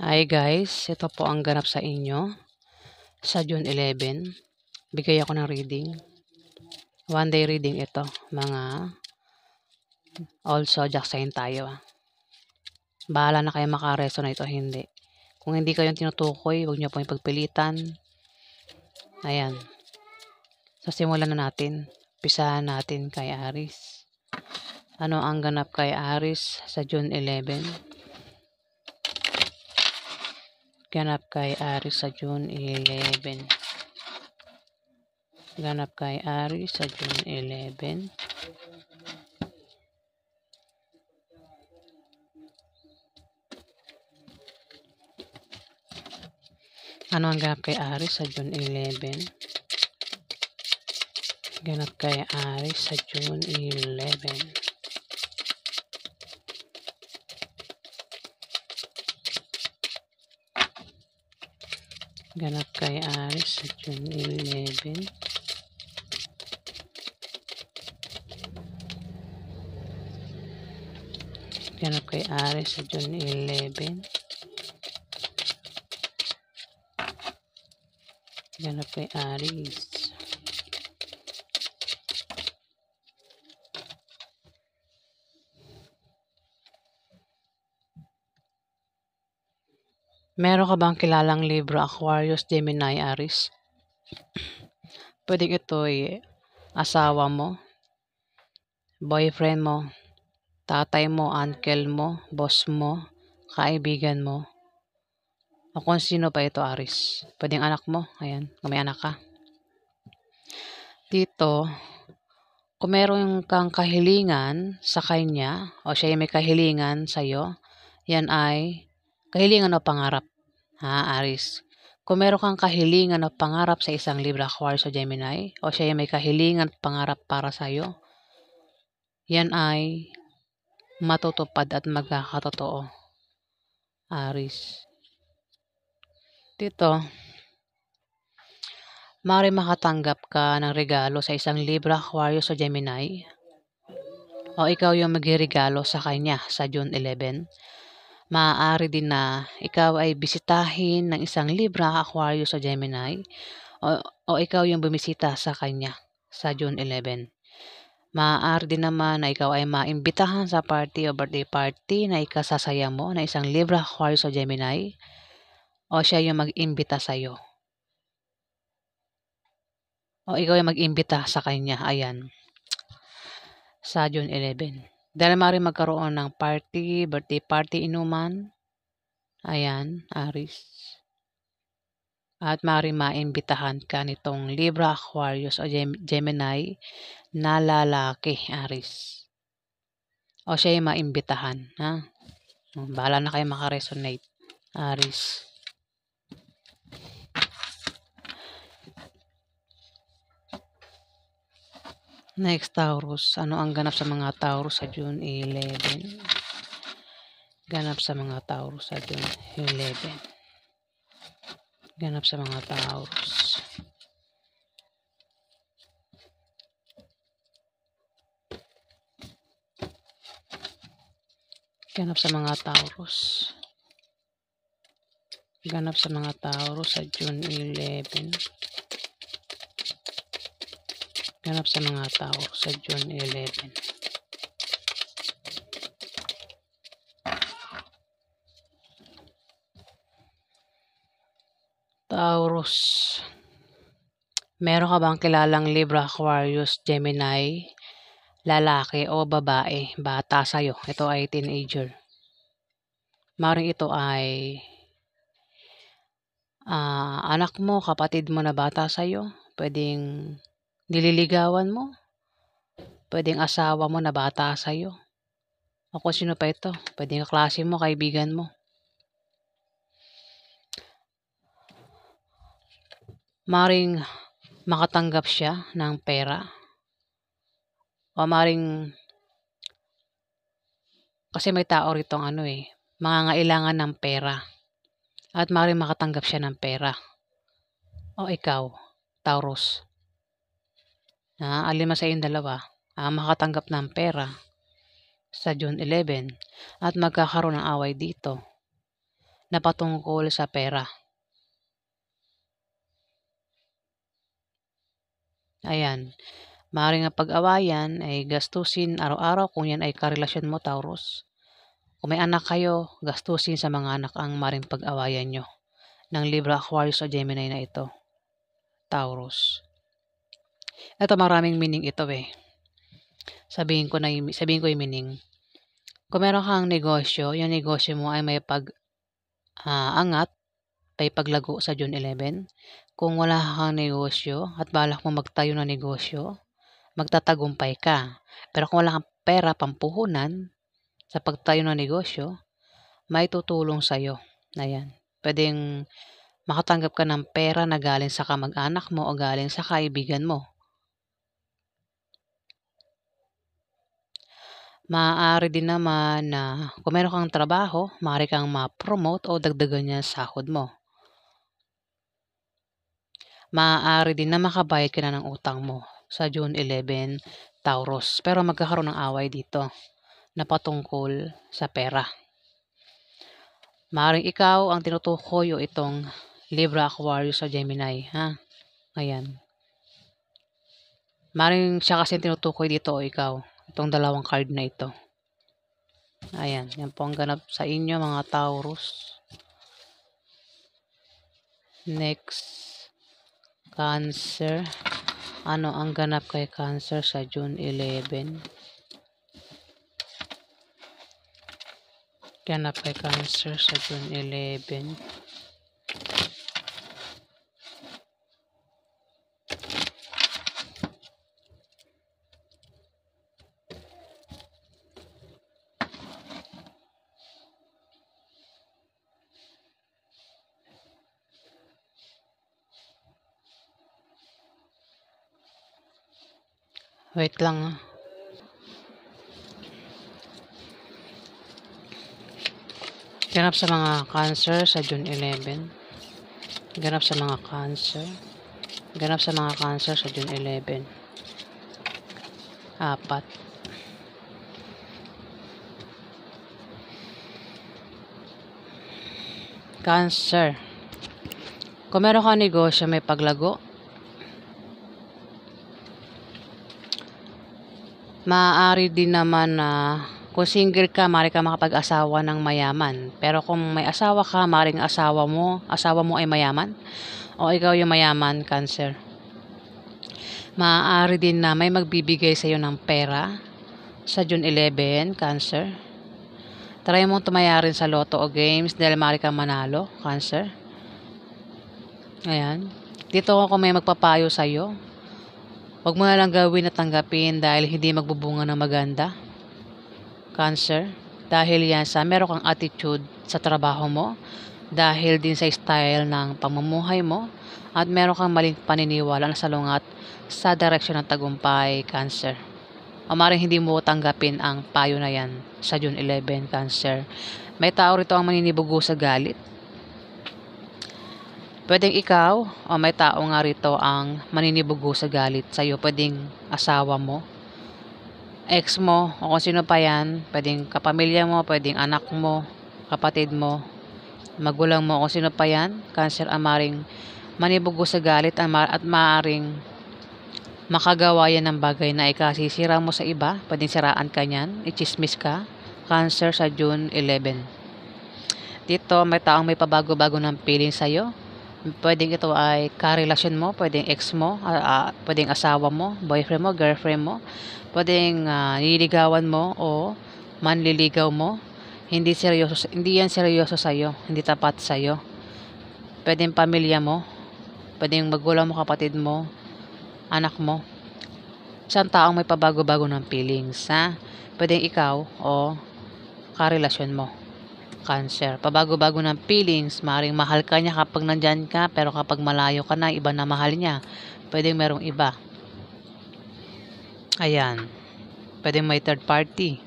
Hi guys, ito po ang ganap sa inyo sa June 11. Bigay ako ng reading. One day reading ito. Mga all zodiac sign tayo. Bahala na kayo makaresonate o hindi. Kung hindi kayo tinutukoy, huwag niyo pong ipagpilitan. Ayan. So simulan na natin. Pisahan natin kay Aries. Ano ang ganap kay Aries sa June 11? Ganap kay Aries sa June 11. Ganap kay Aries sa June 11. Ano ang ganap kay Aries sa June 11? Ganap kay Aries sa June 11. Ganap kay Aries sa June 11. Ganap kay Aries sa June 11. Ganap kay Aries. Meron ka bang kilalang Libra, Aquarius, Gemini, Aries? Pwedeng ito'y asawa mo, boyfriend mo, tatay mo, uncle mo, boss mo, kaibigan mo, o kung sino pa ito, Aries. Pwedeng anak mo, ayan, kung may anak ka. Dito, kung meron kang kahilingan sa kanya, o siya may kahilingan sa'yo, yan ay kahilingan o pangarap. Ha, Aries? Kung meron kang kahilingan o pangarap sa isang Libra, Aquarius o Gemini, o siya may kahilingan at pangarap para sa'yo, yan ay matutupad at magkakatotoo, Aries. Dito, maaari makatanggap ka ng regalo sa isang Libra, Aquarius o Gemini, o ikaw yung magregalo sa kanya sa June 11. Maaari din na ikaw ay bisitahin ng isang Libra, Aquarius o Gemini, o ikaw yung bumisita sa kanya sa June 11. Maaari din naman na ikaw ay maimbitahan sa party o birthday party na ikasasaya mo na isang Libra, Aquarius o Gemini, o siya yung mag-imbita sa'yo. O ikaw yung mag-imbita sa kanya, ayan, sa June 11. Dahil maaari magkaroon ng party, birthday party, inuman, ayan, Aries. At maaari maimbitahan ka nitong Libra, Aquarius o Gemini na lalaki, Aries. O siya yung maimbitahan, ha? Bahala na kayo makaresonate, Aries. Next, Taurus. Ano ang ganap sa mga Taurus sa June 11? Ganap sa mga Taurus sa June 11. Ganap sa mga Taurus. Ganap sa mga Taurus. Ganap sa mga Taurus sa June 11. Ganap sa mga Taurus sa June 11. Taurus. Meron ka bang kilalang Libra, Aquarius, Gemini, lalaki o babae, bata sa'yo? Ito ay teenager. Maring ito ay anak mo, kapatid mo na bata sa'yo. Pwedeng nililigawan mo. Pwedeng asawa mo na bata sa'yo. O kung sino pa ito. Pwedeng kaklase mo, kaibigan mo. Maring makatanggap siya ng pera. O maring, kasi may tao rito mangangailangan ng pera. At maring makatanggap siya ng pera. O ikaw, Taurus. Alin man sa inyong dalawa, makatanggap ng pera sa June 11 at magkakaroon ng away dito. na patungkol sa pera. Ayan. Maaaring ang pag-awayan ay gastusin araw-araw kung yan ay karelasyon mo, Taurus. Kung may anak kayo, gastusin sa mga anak ang maaaring pag-awayan nyo ng Libra, Aquarius o Gemini na ito, Taurus. Ito maraming meaning ito eh. Sabihin ko yung meaning. Kung meron kang negosyo, yung negosyo mo ay may angat, may paglago sa June 11. Kung wala kang negosyo at balak mo magtayo ng negosyo, magtatagumpay ka. Pero kung wala kang pera pampuhunan sa pagtayo ng negosyo, may tutulong sa'yo. Ayan. Pwedeng makatanggap ka ng pera na galing sa kamag-anak mo o galing sa kaibigan mo. Maaari din naman na kung meron kang trabaho, maaari kang ma-promote o dagdagan niya sahod mo. Maaari din na makabayad ka na ng utang mo sa June 11, Taurus. Pero magkakaroon ng away dito na patungkol sa pera. Maaaring ikaw ang tinutukoy o itong Libra, Aquarius o Gemini, ha? Ayan. Maaaring siya kasi tinutukoy dito o ikaw. Itong dalawang card na ito. Ayan. Yan po ang ganap sa inyo mga Taurus. Next, Cancer. Ano ang ganap kay Cancer sa June 11? Ganap kay Cancer sa June 11. Wait lang ha. Ganap sa mga Cancer sa June 11. Ganap sa mga Cancer. Ganap sa mga Cancer sa June 11. 4. Cancer. Kung meron kang negosyo may paglago, maaari din naman na kung single ka, maaari ka makapag-asawa ng mayaman. Pero kung may asawa ka, maaaring asawa mo ay mayaman o ikaw yung mayaman, Cancer. Maaari din na may magbibigay sa iyo ng pera sa June 11, Cancer. Try mo tumaya rin sa loto o games dahil maaari kang manalo, Cancer. Ayan. Dito kung may magpapayo sa iyo, huwag mo na lang gawin at tanggapin dahil hindi magbubunga ng maganda, Cancer. Dahil yan sa meron kang attitude sa trabaho mo, dahil din sa style ng pamumuhay mo, at meron kang maling paniniwala na salungat sa direksyon ng tagumpay, Cancer. O maaaring hindi mo tanggapin ang payo na yan sa June 11, Cancer. May tao rito ang maninibugo sa galit. Pwedeng ikaw o may tao nga rito ang maninibugo sa galit sa'yo. Pwedeng asawa mo, ex mo, o kung sino pa yan. Pwedeng kapamilya mo, pwedeng anak mo, kapatid mo, magulang mo, kung sino pa yan. Cancer ang maaaring manibugo sa galit at maaaring makagawa yan ng bagay na ikasisira mo sa iba. Pwedeng siraan ka niyan, ichismis ka, Cancer sa June 11. Dito may taong may pabago-bago ng feeling sa'yo. Pwedeng ito ay karelasyon mo, pwedeng ex mo, pwedeng asawa mo, boyfriend mo, girlfriend mo, pwedeng nililigawan mo o manliligaw mo. Hindi yan seryoso sa'yo, hindi tapat sa'yo. Pwedeng pamilya mo, pwedeng magulang mo, kapatid mo, anak mo. Isang taong may pabago-bago ng feelings, ha? Pwedeng ikaw o karelasyon mo, Cancer. Pabago-bago ng feelings, maaaring mahal ka niya kapag nandyan ka, pero kapag malayo ka na, iba na mahal niya. Pwedeng merong iba. Ayan. Pwedeng may third party,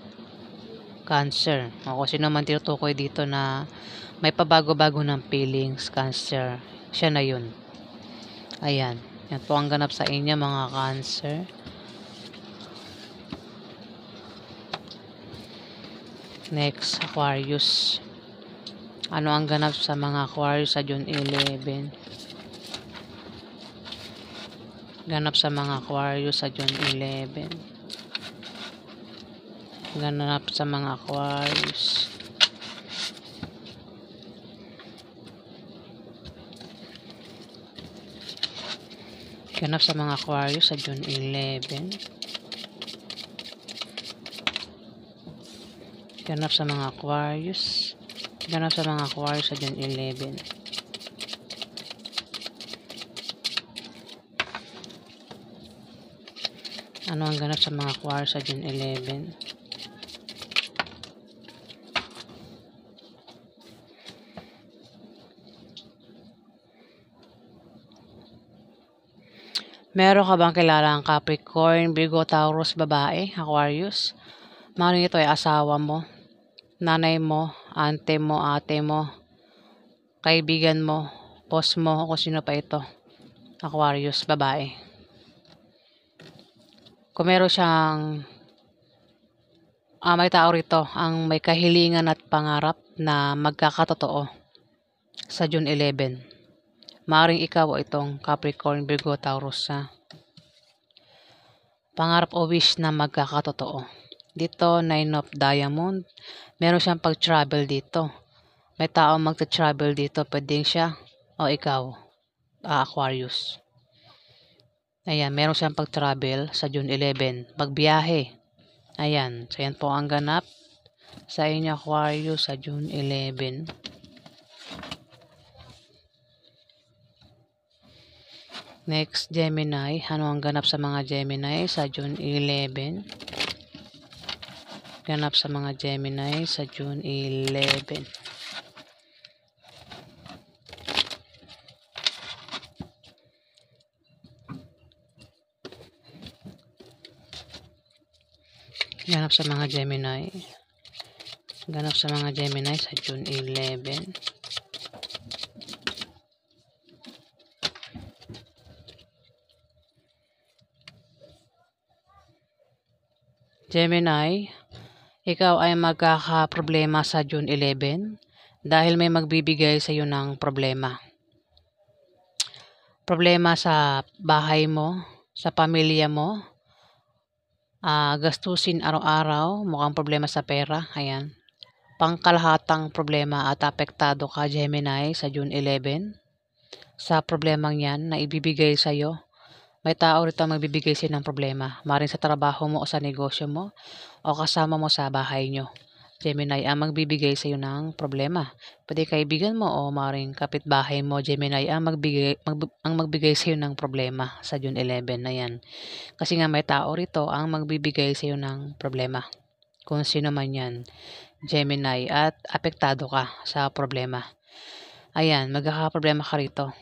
Cancer. O kung sino man tinutukoy dito na may pabago-bago ng feelings, Cancer. Siya na yun. Ayan. Yan po ang ganap sa inyo mga Cancer. Next, Aquarius. Ano ang ganap sa mga Aquarius sa June 11? Ganap sa mga Aquarius sa June 11. Ganap sa mga Aquarius. Ganap sa mga Aquarius sa June 11. Ganap sa mga Aquarius. Ganap sa mga Aquarius sa June 11. Ano ang ganap sa mga Aquarius sa June 11? Meron ka bang kilalang Capricorn, Virgo, Taurus, babae, Aquarius? Maaaring ito ay asawa mo, nanay mo, ante mo, ate mo, kaibigan mo, boss mo, o kung sino pa ito. Aquarius, babae. Kung meron siyang may tao rito ang may kahilingan at pangarap na magkakatotoo sa June 11. Maaaring ikaw o itong Capricorn, Virgo, Taurus sa pangarap o wish na magkakatotoo. Dito, 9 of Diamond. Meron siyang pag-travel dito. May tao magta-travel dito. Pwedeng siya o ikaw, Aquarius. Ayan, meron siyang pag-travel sa June 11. Magbiyahe. Ayan, so yan po ang ganap sa inyo Aquarius sa June 11. Next, Gemini. Ano ang ganap sa mga Gemini sa June 11? Ganap sa mga Gemini sa June 11. Ganap sa mga Gemini. Ganap sa mga Gemini sa June 11. Gemini, ikaw ay magkakaproblema sa June 11 dahil may magbibigay sa iyo ng problema. Problema sa bahay mo, sa pamilya mo, gastusin araw-araw, mukhang problema sa pera, ayan. Pangkalahatang problema at apektado ka Gemini sa June 11 sa problemang yan na ibibigay sa iyo. May tao rito ang magbibigay sa'yo ng problema. Maaaring sa trabaho mo o sa negosyo mo o kasama mo sa bahay nyo. Gemini ang magbibigay sa'yo ng problema. Pwede kaibigan mo o maaaring kapitbahay mo. Gemini ang magbigay sa'yo ng problema sa June 11 na yan. Kasi nga may tao rito ang magbibigay sa'yo ng problema. Kung sino man yan. Gemini at apektado ka sa problema. Ayan, magkakaproblema ka rito.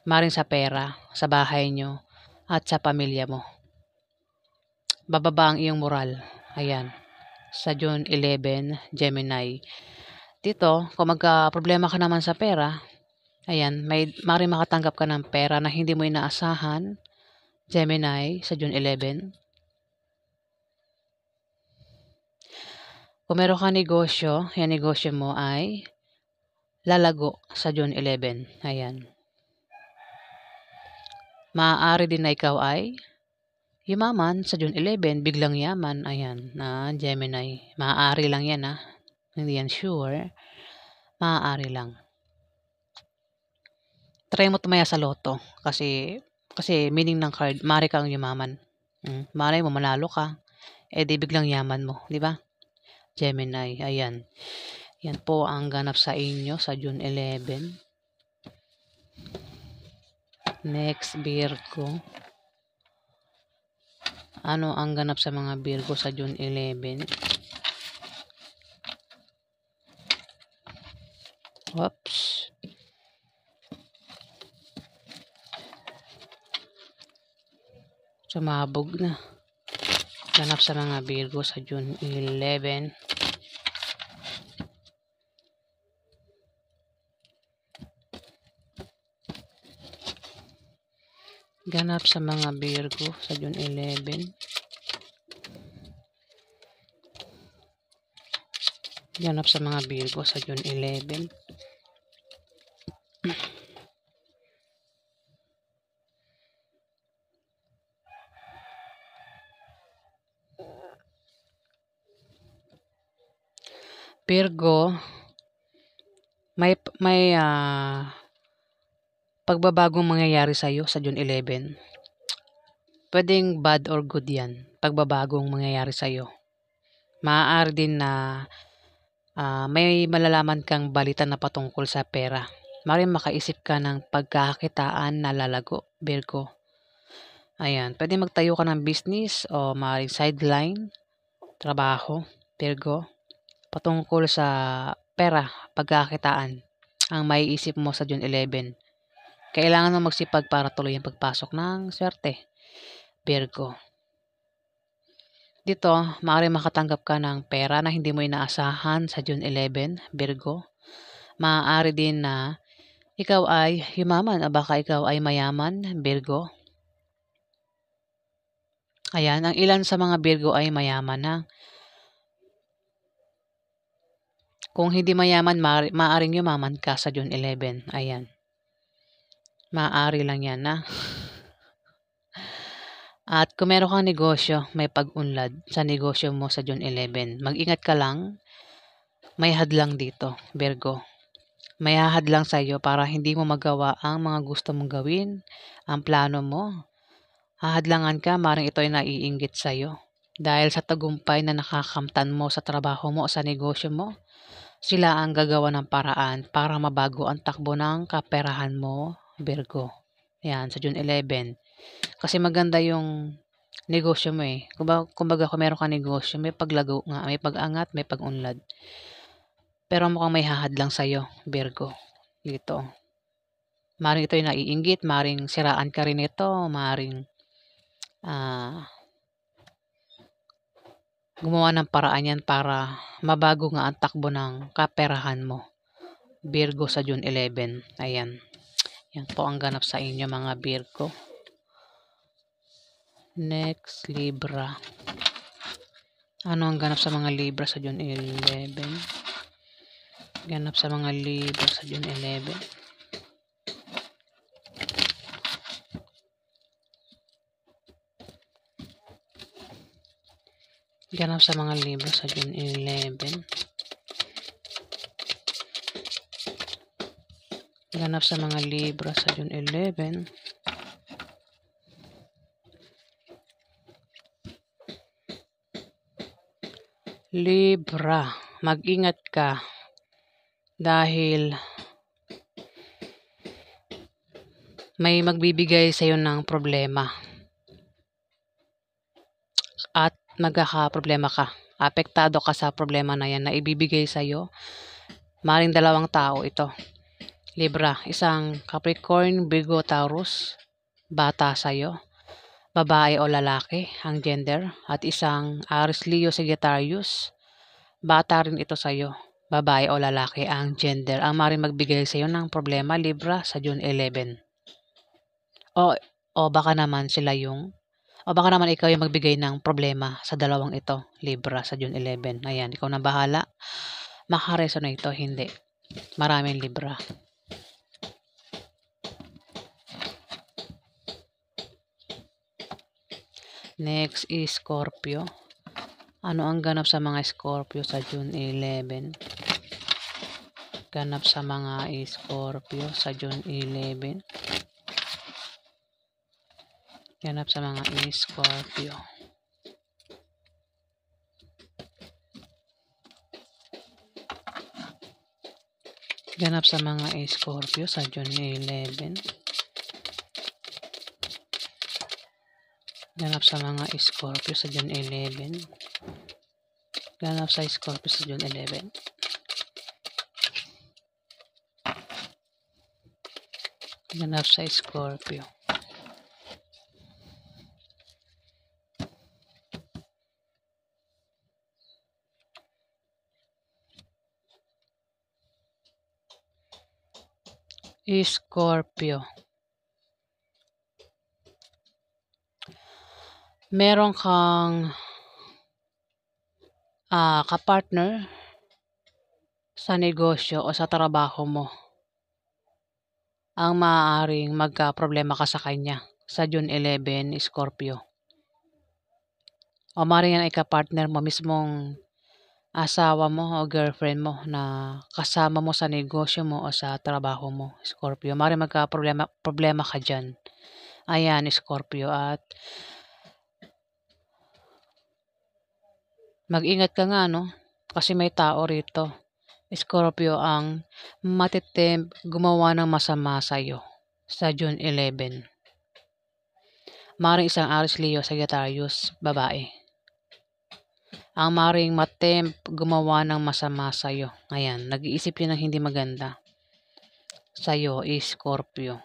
Maaaring sa pera, sa bahay nyo, at sa pamilya mo. Bababa ang iyong moral. Ayan. Sa June 11, Gemini. Dito, kung magka-problema ka naman sa pera, ayan, maaaring makatanggap ka ng pera na hindi mo inaasahan. Gemini, sa June 11. Kung meron ka negosyo, yung negosyo mo ay lalago sa June 11. Ayan. Maaari din na ikaw ay yumaman sa June 11, biglang yaman. Ayan, na Gemini. Maaari lang yan, hindi yan sure. Maaari lang. Try mo tumaya sa loto kasi meaning ng card, maaari kang yumaman. Malay mo manalo ka, di biglang yaman mo, di ba? Gemini, ayan. Yan po ang ganap sa inyo sa June 11. Next, Virgo. Ano ang ganap sa mga Virgo sa June 11? Oops. Sumabog na. Ganap sa mga Virgo sa June 11. Ganap sa mga Virgo sa June 11. Ganap sa mga Virgo sa June 11. Virgo, may pagbabagong mangyayari sa iyo sa June 11. Pwedeng bad or good 'yan, pagbabagong mangyayari sa iyo. Maaari din na may malalaman kang balita na patungkol sa pera. Maaaring makaisip ka ng pagkakakitaan na lalago, Virgo. Ayan, pwede magtayo ka ng business o maaaring sideline, trabaho, Virgo. Patungkol sa pera, pagkakakitaan, ang maiisip mo sa June 11. Kailangan mo magsipag para tuloy ang pagpasok ng swerte, Virgo. Dito, maaaring makatanggap ka ng pera na hindi mo inaasahan sa June 11, Virgo. Maaari din na ikaw ay yumaman o baka ikaw ay mayaman, Virgo. Ayan, ang ilan sa mga Virgo ay mayaman na. Kung hindi mayaman, maaaring yumaman ka sa June 11. Ayan. Maaari lang yan na. At kung meron kang negosyo, may pag-unlad sa negosyo mo sa June 11. Mag-ingat ka lang. May hadlang dito, Virgo. May hahadlang sa iyo para hindi mo magawa ang mga gusto mong gawin, ang plano mo. Hahadlangan ka, maring ito ay naiinggit sa iyo. Dahil sa tagumpay na nakakamtan mo sa trabaho mo o sa negosyo mo, sila ang gagawa ng paraan para mabago ang takbo ng kaperahan mo, Virgo. Yan, sa June 11. Kasi maganda yung negosyo mo eh. Kumbaga kung meron ka negosyo, may paglago nga, may pag-angat, may pag-unlad. Pero mukhang may hahadlang sa'yo, Virgo. Dito. Maring ito yung naiinggit, maring siraan ka rin ito, maring gumawa ng paraan yan para mabago nga ang takbo ng kaperahan mo. Virgo sa June 11. Ayan. Yan po ang ganap sa inyo mga Virgo. Next, Libra. Ano ang ganap sa mga Libra sa June 11? Ganap sa mga Libra sa June 11. Ganap sa mga Libra sa June 11. Ganap sa mga Libra sa June 11. Libra, mag-ingat ka dahil may magbibigay sa iyo ng problema at magkakaproblema ka. Apektado ka sa problema na yan na ibibigay sa iyo. Maring dalawang tao ito. Libra, isang Capricorn, Virgo, Taurus, bata sa iyo. Babae o lalaki ang gender, at isang Aries, Leo, Sagittarius, bata rin ito sa iyo, babae o lalaki ang gender, ang maaaring magbigay sa iyo ng problema, Libra, sa June 11. O baka naman ikaw yung magbigay ng problema sa dalawang ito, Libra, sa June 11. Ayan, ikaw na bahala. Makaresonate ito, hindi. Maraming Libra. Next is Scorpio. Ano ang ganap sa mga Scorpio sa June 11? Ganap sa mga Scorpio sa June 11. Ganap sa mga Scorpio. Ganap sa mga Scorpio sa June 11. Ganap sa mga Scorpio sa June 11. Ganap sa Scorpio sa June 11. Ganap sa Scorpio. Scorpio. Meron kang kapartner sa negosyo o sa trabaho mo ang maaaring magkaproblema ka sa kanya sa June 11, Scorpio. O maaaring yan ay ka-partner mo, mismong asawa mo o girlfriend mo na kasama mo sa negosyo mo o sa trabaho mo, Scorpio. Maaaring problema ka dyan. Ayan, Scorpio. At mag-ingat ka nga, no? Kasi may tao rito. Scorpio ang matitempt gumawa ng masama sa'yo sa June 11. Maring isang Aries, Leo, Sagittarius, babae. Ang maring matempt gumawa ng masama sa'yo. Ayan, nag-iisip yun ng hindi maganda sa'yo, Scorpio.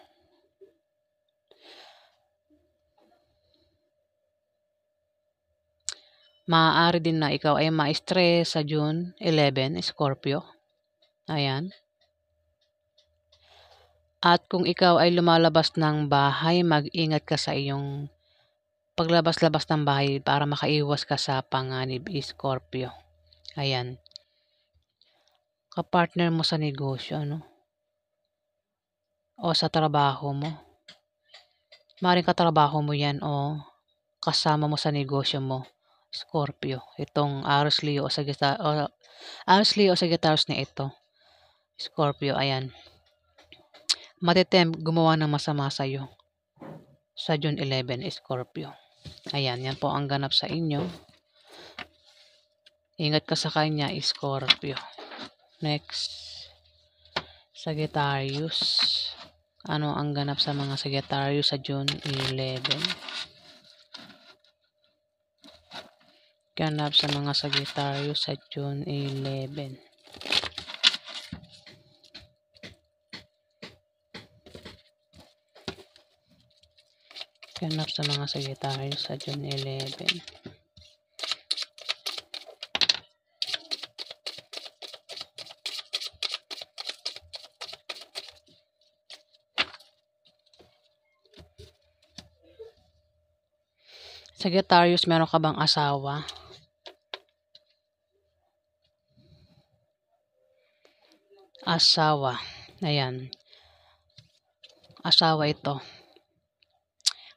Maaari din na ikaw ay ma-stress sa June 11, Scorpio. Ayan. At kung ikaw ay lumalabas ng bahay, mag-ingat ka sa iyong paglabas-labas ng bahay para makaiwas ka sa panganib, Scorpio. Ayan. Kapartner mo sa negosyo, ano? O sa trabaho mo. Maring katrabaho mo yan o kasama mo sa negosyo mo, Scorpio. Itong Aries, Leo o Sagittarius na ito, Scorpio. Ayan. Matitempt gumawa ng masama sa'yo sa June 11, Scorpio. Ayan, yan po ang ganap sa inyo. Ingat ka sa kanya, Scorpio. Next, Sagittarius. Ano ang ganap sa mga Sagittarius sa June 11? Ganap sa mga Sagittarius sa June 11. Ganap sa mga Sagittarius sa June 11. Sagittarius, meron ka bang asawa? Asawa. Ayan. Asawa ito.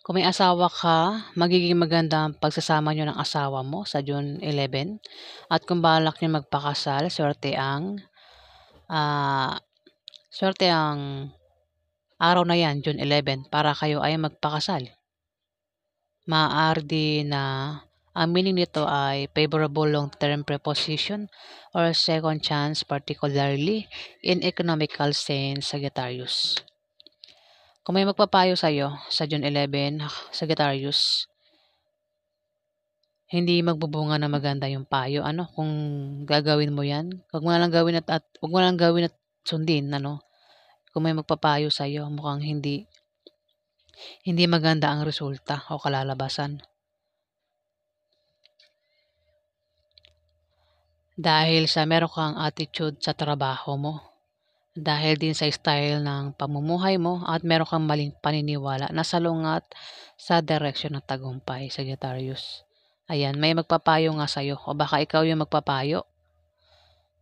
Kung may asawa ka, magiging maganda ang pagsasama nyo ng asawa mo sa June 11. At kung balak nyo magpakasal, swerte ang araw na yan, June 11, para kayo ay magpakasal. Maaari din na ang meaning nito ay favorable long-term preposition or second chance, particularly in economical sense, Sagittarius. Kung may magpapayo sa'yo sa June 11, Sagittarius, hindi magbubunga na maganda yung payo. Ano, kung gagawin mo yan, huwag mo lang gawin at sundin. Ano, kung may magpapayo sa'yo, mukhang hindi maganda ang resulta o kalalabasan. Dahil sa meron kang attitude sa trabaho mo. Dahil din sa style ng pamumuhay mo at meron kang maling paniniwala na salungat sa direksyon ng tagumpay, Sagittarius. Ayan, may magpapayo nga sa'yo o baka ikaw yung magpapayo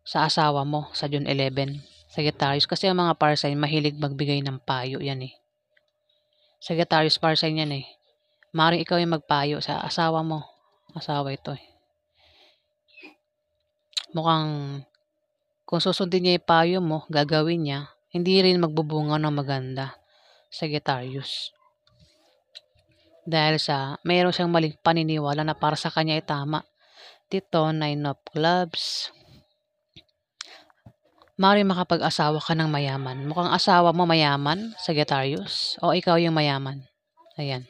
sa asawa mo sa June 11, Sagittarius. Kasi ang mga parsign mahilig magbigay ng payo yan eh. Sagittarius, parsign yan eh. Maaaring ikaw yung magpayo sa asawa mo. Asawa ito eh. Mukhang kung susundin niya yung payo mo, gagawin niya, hindi rin magbubunga ng maganda, Sagittarius. Dahil sa mayroon siyang maling paniniwala na para sa kanya ay tama. Dito, 9 of Clubs. Maaaring makapag-asawa ka ng mayaman. Mukhang asawa mo mayaman, Sagittarius, o ikaw yung mayaman. Ayan.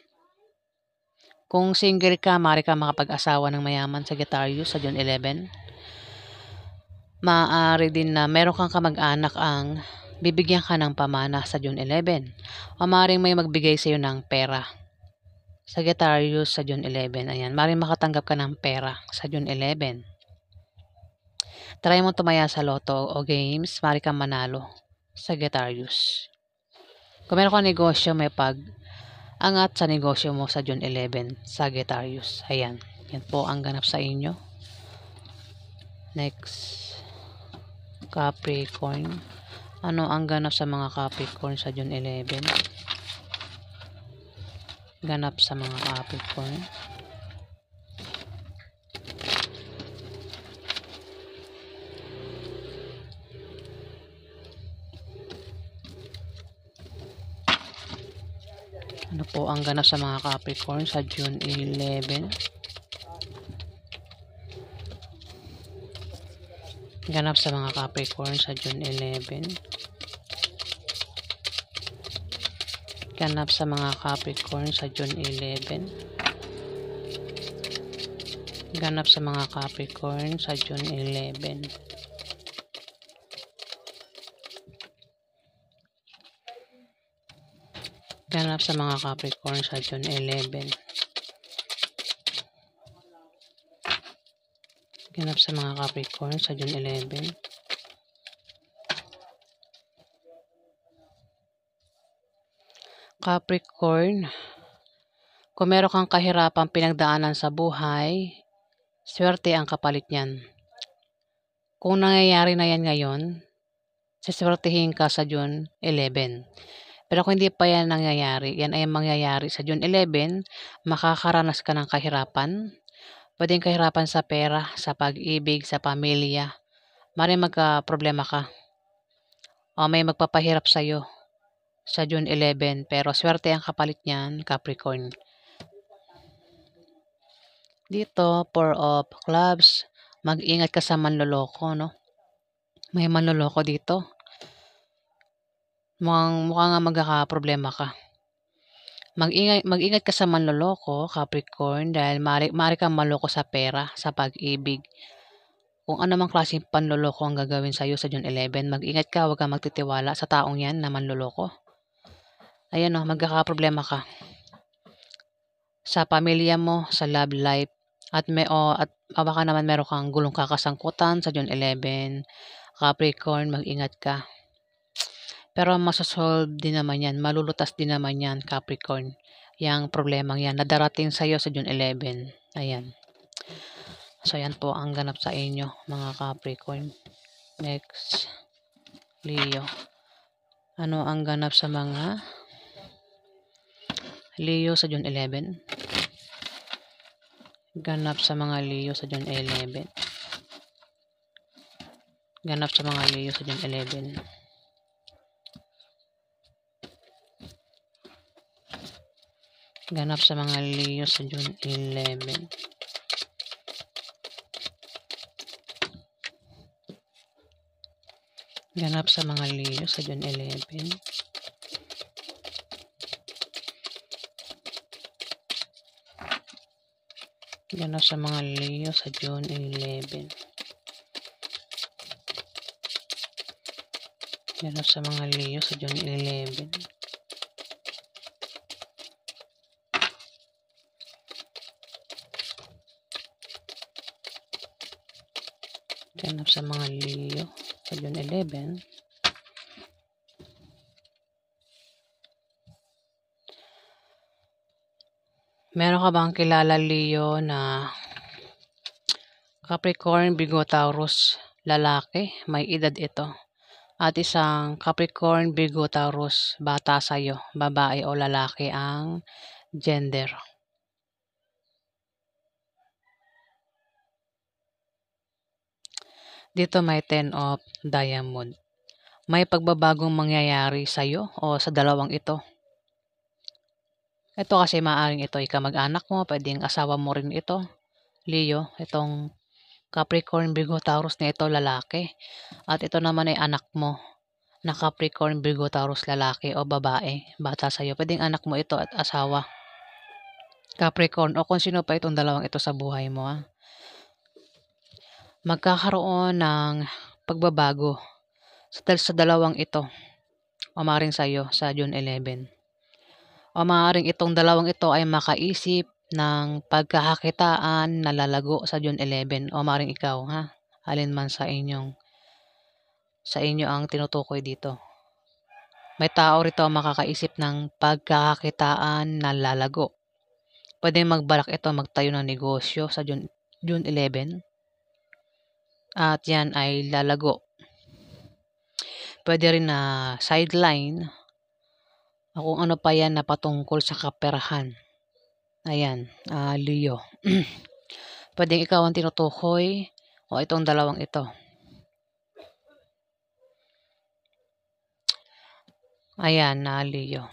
Kung single ka, maaari ka makapag-asawa ng mayaman, Sagittarius, sa June 11. Maaari din na meron kang kamag-anak ang bibigyan ka ng pamana sa June 11. O maaaring may magbigay sa iyo ng pera. Sagittarius sa June 11. Ayan, maaaring makatanggap ka ng pera sa June 11. Try mo tumaya sa loto o games, maaari kang manalo, Sagittarius. Kung meron kang negosyo, may pag-angat sa negosyo mo sa June 11, Sagittarius. Ayan, yan po ang ganap sa inyo. Next, Capricorn. Ano ang ganap sa mga Capricorn sa June 11? Ganap sa mga Capricorn. Ano po ang ganap sa mga Capricorn sa June 11? Ganap sa mga Capricorn sa June 11. Ganap sa mga Capricorn sa June 11. Ganap sa mga Capricorn sa June 11. Ganap sa mga Capricorn sa June 11. Ganap sa mga Capricorn sa June 11. Capricorn, kung meron kang kahirapang pinagdaanan sa buhay, swerte ang kapalit niyan. Kung nangyayari na yan ngayon, siswertehin ka sa June 11. Pero kung hindi pa yan nangyayari, yan ay mangyayari sa June 11, makakaranas ka ng kahirapan. Pwedeng kahirapan sa pera, sa pag-ibig, sa pamilya. Maring magka-problema ka. O may magpapahirap sa'yo sa June 11, pero swerte ang kapalit niyan, Capricorn. Dito, Four of Clubs, mag-ingat ka sa manloloko, no? May manloloko dito. Mukha nga magkakaproblema ka. Mag-ingat ka sa manloloko, Capricorn, dahil maaari kang maloko sa pera, sa pag-ibig. Kung ano mang klaseng panloloko ang gagawin sa'yo sa June 11, mag-ingat ka, huwag kang magtitiwala sa taong yan na manloloko. Ayan o, magkakaproblema ka sa pamilya mo, sa love life, at baka naman meron kang gulong kakasangkutan sa June 11. Capricorn, mag-ingat ka. Pero masosolve din naman yan, malulutas din naman yan, Capricorn. Yang problemang yan na darating sa'yo sa June 11. Ayan. So, yan po ang ganap sa inyo, mga Capricorn. Next, Leo. Ano ang ganap sa mga Leo sa June 11? Ganap sa mga Leo sa June 11. Ganap sa mga Leo sa June 11. Ganap sa mga Leo sa June 11. Ganap sa mga Leo sa June 11. Ganap sa mga Leo sa June 11. Ganap sa mga Leo sa June 11. Ganap sa mga Leo sa June 11. Meron ka bang kilala, Leo, na Capricorn, Virgo, Taurus, lalaki, may edad ito. At isang Capricorn, Virgo, Taurus, bata sa'yo, babae o lalaki ang gender. Dito may 10 of Diamond. May pagbabagong mangyayari sa'yo o sa dalawang ito. Ito kasi maaaring ito ay kamag-anak mo, pwedeng asawa mo rin ito, Leo. Itong Capricorn, Virgo, Taurus na ito, lalaki. At ito naman ay anak mo na Capricorn, Virgo, Taurus, lalaki o babae, bata sa'yo. Pwedeng anak mo ito at asawa, Capricorn, o kung sino pa itong dalawang ito sa buhay mo. Magkakaroon ng pagbabago sa dalawang ito o maaaring sa'yo sa June 11. O maaaring itong dalawang ito ay makaisip ng pagkakakitaan na lalago sa June 11 o maaaring ikaw, alin man sa inyo ang tinutukoy dito. May tao rito ang makakaisip ng pagkakakitaan na lalago. Pwede magbalak ito magtayo ng negosyo sa June 11 at yan ay lalago. Puwede rin na sideline o kung ano pa 'yan na patungkol sa kaperahan. Ayan, Leo. Puwedeng ikaw ang tinutukoy o itong dalawang ito. Ayan, Leo.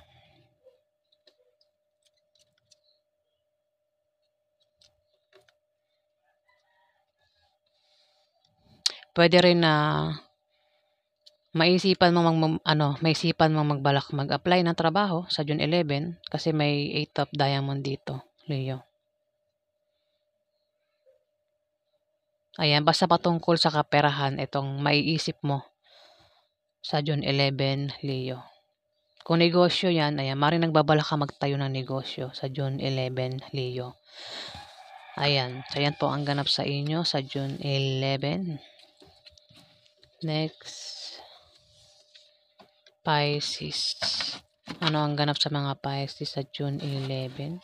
Puwede rin na maisipan mong magbalak mag-apply ng trabaho sa June 11 kasi may 8 of diamond dito, Leo. Ayan, basta patungkol sa kaperahan itong maiisip mo sa June 11, Leo. Kung negosyo 'yan, ayan, maaaring nagbabalak ka magtayo ng negosyo sa June 11, Leo. Ayan, so 'yan po ang ganap sa inyo sa June 11. Next, Pisces. Ano ang ganap sa mga Pisces sa June 11?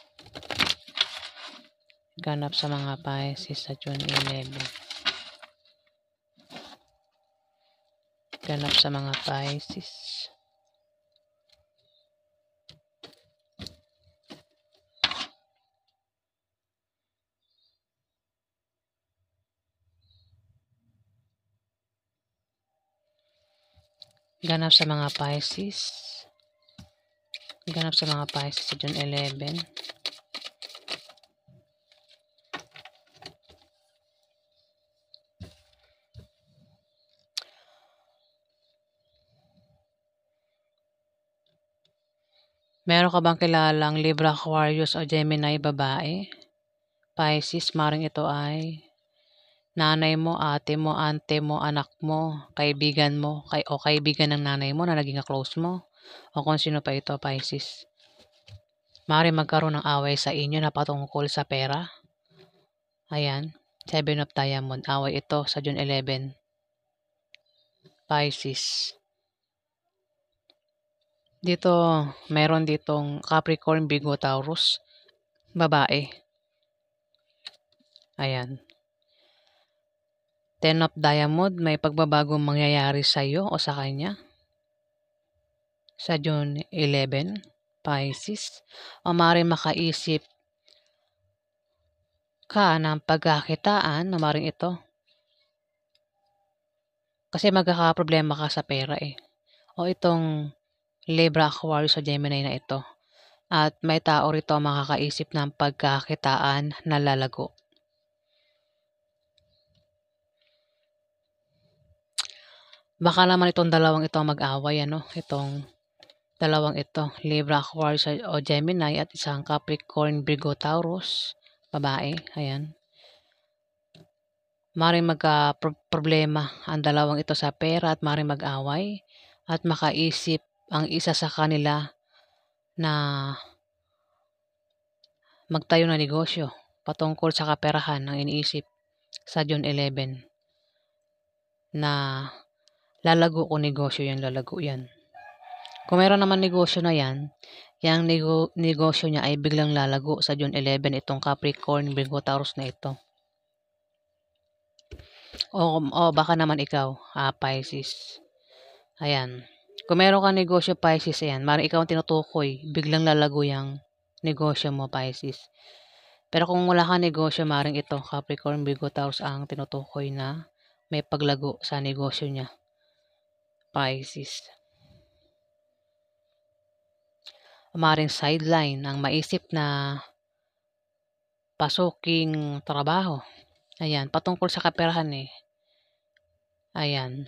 Ganap sa mga Pisces sa June 11. Ganap sa mga Pisces. Ganap sa mga Pisces. Ganap sa mga Pisces sa June 11. Meron ka bang kilalang Libra, Aquarius o Gemini babae? Pisces, maring ito ay nanay mo, ate mo, ante mo, anak mo, kaibigan mo, o kaibigan ng nanay mo na naging close mo, o kung sino pa ito, Pisces. Maring magkaroon ng away sa inyo na patungkol sa pera. Ayan, 7 of Diamond, away ito sa June 11. Pisces. Dito, meron ditong Capricorn, Virgo, Taurus, babae. Ayan. 10 of Diamond, may pagbabagong mangyayari sa iyo o sa kanya. Sa June 11, Pisces. O maaaring makaisip ka ng pagkakitaan na maaaring ito. Kasi magkakaproblema ka sa pera eh. O itong Libra, Aquarius o Gemini na ito. At may tao rito makakaisip ng pagkakitaan na lalago. Baka naman itong dalawang ito mag-away, ano? Itong dalawang ito, Libra, Aquarius o Gemini at isang Capricorn, Virgo, Taurus, babae. Ayan. Maring magka-problema ang dalawang ito sa pera at maring mag-away at makaisip ang isa sa kanila na magtayo ng negosyo patungkol sa kaperahan ang iniisip sa June 11 na lalago kung negosyo yan, lalago yan. Kung meron naman negosyo na yan, yung negosyo niya ay biglang lalago sa June 11 itong Capricorn, Virgo, Taurus na ito. O baka naman ikaw, Pisces. Ayan. Kung meron kang negosyo, Pisces, ayan, maaaring ikaw ang tinutukoy, biglang lalago yung negosyo mo, Pisces. Pero kung wala kang negosyo, maaaring ito, Capricorn, Virgo, Taurus ang tinutukoy na may paglago sa negosyo niya, Pisces. Maaaring sideline ang maisip na pasuking trabaho. Ayan, patungkol sa kaperahan eh. Ayan.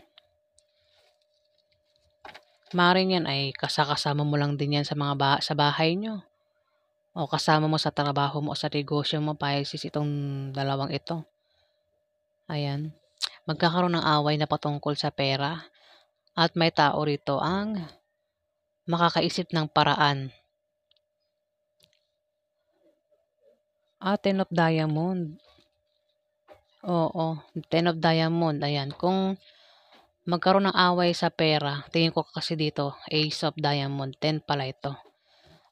Maaaring yan ay kasama mo lang din yan sa sa bahay nyo. O kasama mo sa trabaho mo o sa negosyo mo, Pisces, itong dalawang ito. Ayan. Magkakaroon ng away na patungkol sa pera at may tao rito ang makakaisip ng paraan. 10 of Diamond. Oo, 10 of Diamond. Ayan. Kung magkaroon ng away sa pera, tingin ko kasi dito, Ace of Diamond, 10 pala ito.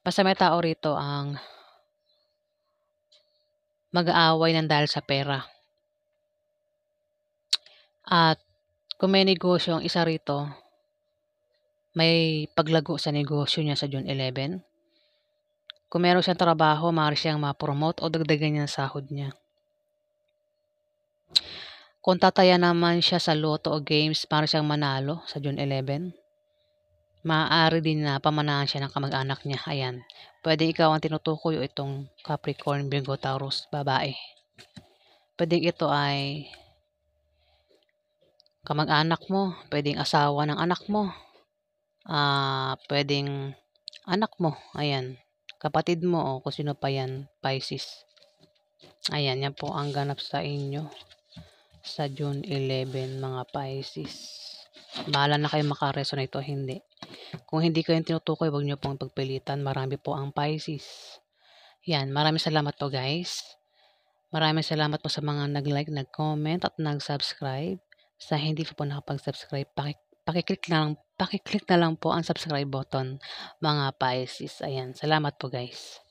Basta may tao rito ang mag-aaway ng dahil sa pera. At kung may negosyo ang isa rito, may paglago sa negosyo niya sa June 11. Kung meron siyang trabaho, maaari siyang ma-promote o dagdagan niya ang sahod niya. Kung tataya naman siya sa loto o games para siyang manalo sa June 11, maaari din na pamanahan siya ng kamag-anak niya. Ayan. Pwede ikaw ang tinutukoy o itong Capricorn, Virgo, Taurus, babae. Pwede ito ay kamag-anak mo, pwedeng asawa ng anak mo, pwedeng anak mo, ayan. Kapatid mo o kung sino pa yan, Pisces. Ayan, yan po ang ganap sa inyo sa June 11, mga Pisces. Bahala na kayo makaresonate o hindi. Kung hindi kayo tinutukoy, huwag niyo pong pagpilitan. Marami po ang Pisces. Yan, maraming salamat po guys. Maraming salamat po sa mga nag-like, nag-comment at nag-subscribe. Sa hindi po nakapag-subscribe, pakiclick na lang po ang subscribe button, mga Pisces. Ayan, salamat po guys.